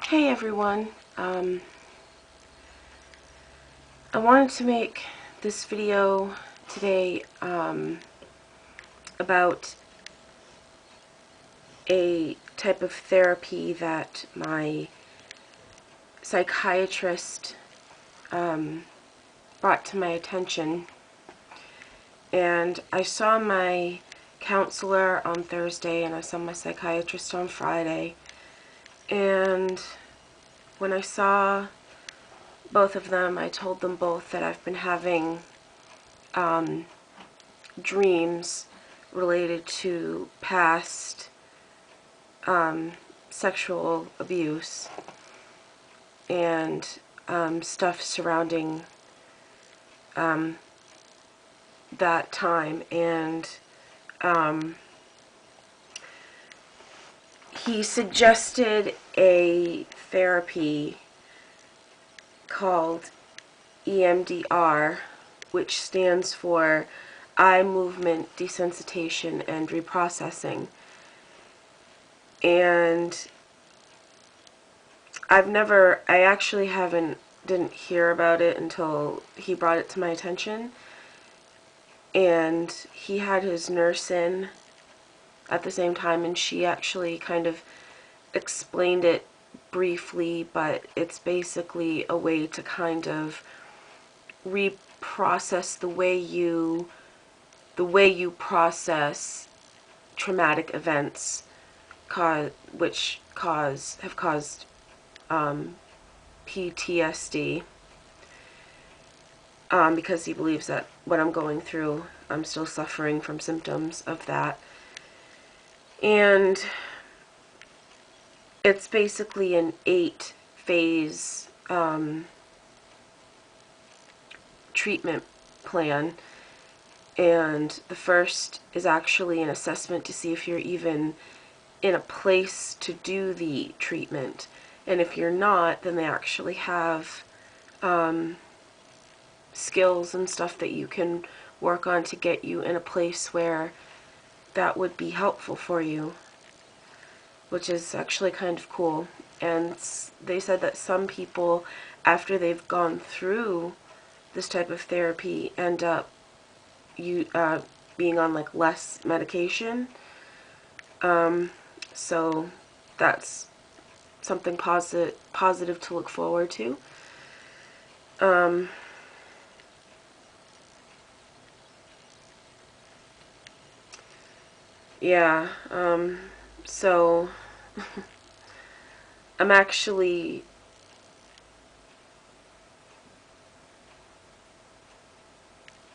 Hey everyone, I wanted to make this video today about a type of therapy that my psychiatrist brought to my attention. And I saw my counselor on Thursday and I saw my psychiatrist on Friday. And when I saw both of them, I told them both that I've been having dreams related to past sexual abuse and stuff surrounding that time. And he suggested a therapy called EMDR, which stands for eye movement desensitization and reprocessing. And I actually didn't hear about it until he brought it to my attention. And he had his nurse in at the same time, and she actually kind of explained it briefly, but it's basically a way to kind of reprocess the way you process traumatic events which have caused PTSD, because he believes that what I'm going through, I'm still suffering from symptoms of that. And it's basically an 8-phase treatment plan. And the first is actually an assessment to see if you're even in a place to do the treatment. And if you're not, then they actually have skills and stuff that you can work on to get you in a place where that would be helpful for you, which is actually kind of cool. And they said that some people, after they've gone through this type of therapy, end up being on like less medication. So that's something positive to look forward to. Yeah, so I'm actually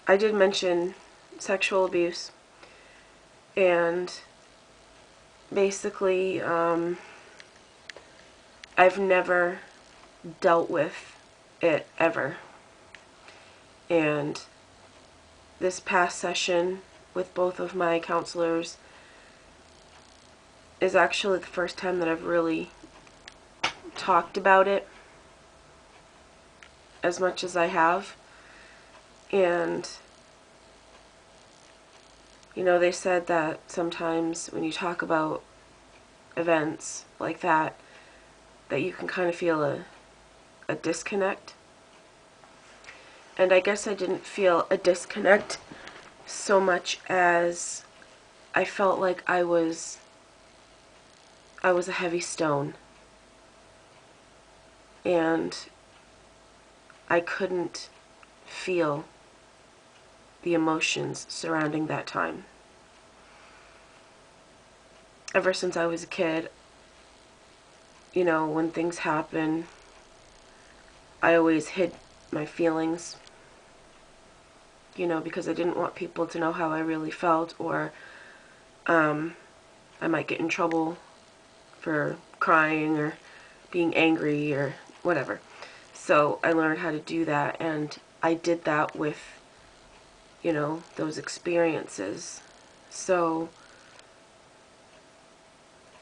I did mention sexual abuse, and basically I've never dealt with it ever. And this past session with both of my counselors is actually the first time that I've really talked about it as much as I have. And you know, they said that sometimes when you talk about events like that you can kind of feel a disconnect. And I guess I didn't feel a disconnect so much as I felt like I was a heavy stone, and I couldn't feel the emotions surrounding that time. Ever since I was a kid, you know, when things happen, I always hid my feelings, you know, because I didn't want people to know how I really felt, or I might get in trouble for crying or being angry or whatever. So I learned how to do that, and I did that with, you know, those experiences. So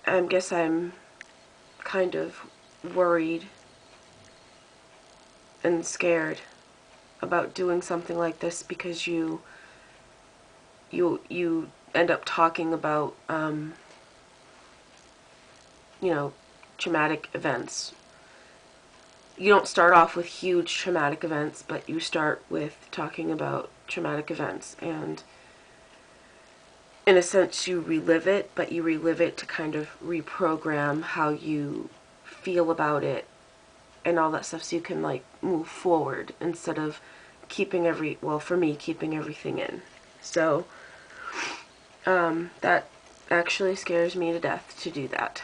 I guess I'm kind of worried and scared about doing something like this, because you end up talking about you know, traumatic events. You don't start off with huge traumatic events, but you start with talking about traumatic events, and in a sense you relive it, but you relive it to kind of reprogram how you feel about it and all that stuff, so you can like move forward instead of keeping for me, keeping everything in. So that actually scares me to death to do that.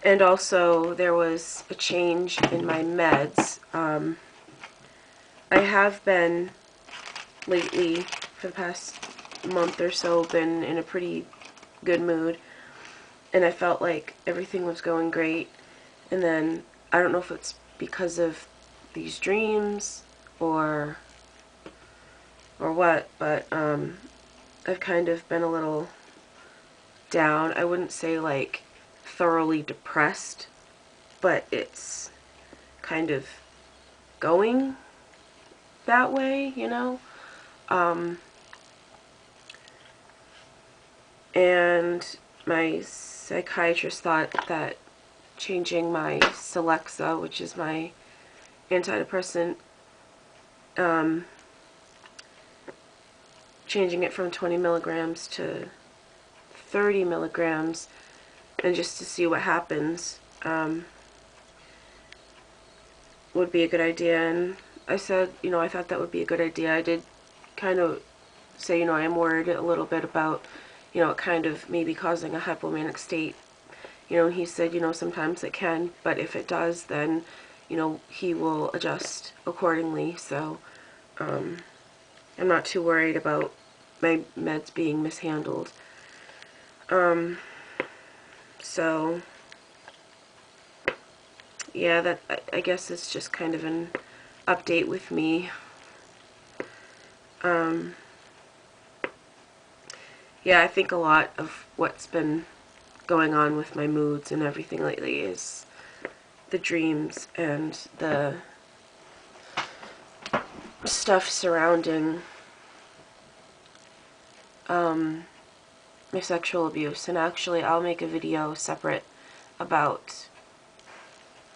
And also there was a change in my meds. I have been lately, for the past month or so, been in a pretty good mood, and I felt like everything was going great, and then I don't know if it's because of these dreams or what, but I've kind of been a little down. I wouldn't say like thoroughly depressed, but it's kind of going that way, you know? And my psychiatrist thought that changing my Celexa, which is my antidepressant, changing it from 20 milligrams to 30 milligrams, and just to see what happens, would be a good idea. And I said, you know, I thought that would be a good idea. I did kind of say, you know, I am worried a little bit about, you know, it kind of maybe causing a hypomanic state. You know, and he said, you know, sometimes it can, but if it does, then, you know, he will adjust accordingly. So I'm not too worried about my meds being mishandled. So yeah, that, I guess it's just kind of an update with me. Yeah, I think a lot of what's been going on with my moods and everything lately is the dreams and the stuff surrounding my sexual abuse. And actually, I'll make a video separate about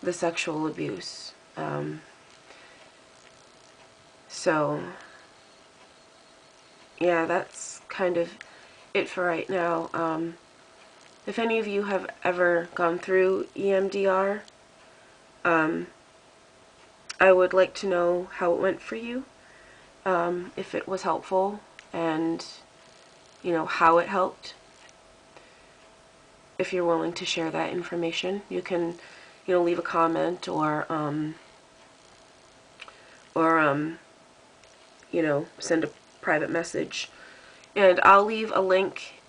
the sexual abuse. So yeah, that's kind of it for right now. If any of you have ever gone through EMDR, I would like to know how it went for you, if it was helpful, and, you know, how it helped. If you're willing to share that information, you can, you know, leave a comment or you know, send a private message. And I'll leave a link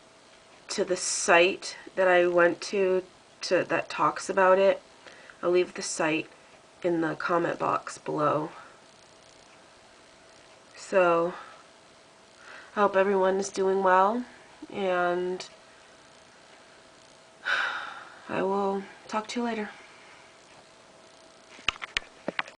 to the site that I went to that talks about it. I'll leave the site in the comment box below. So I hope everyone is doing well, and I will talk to you later.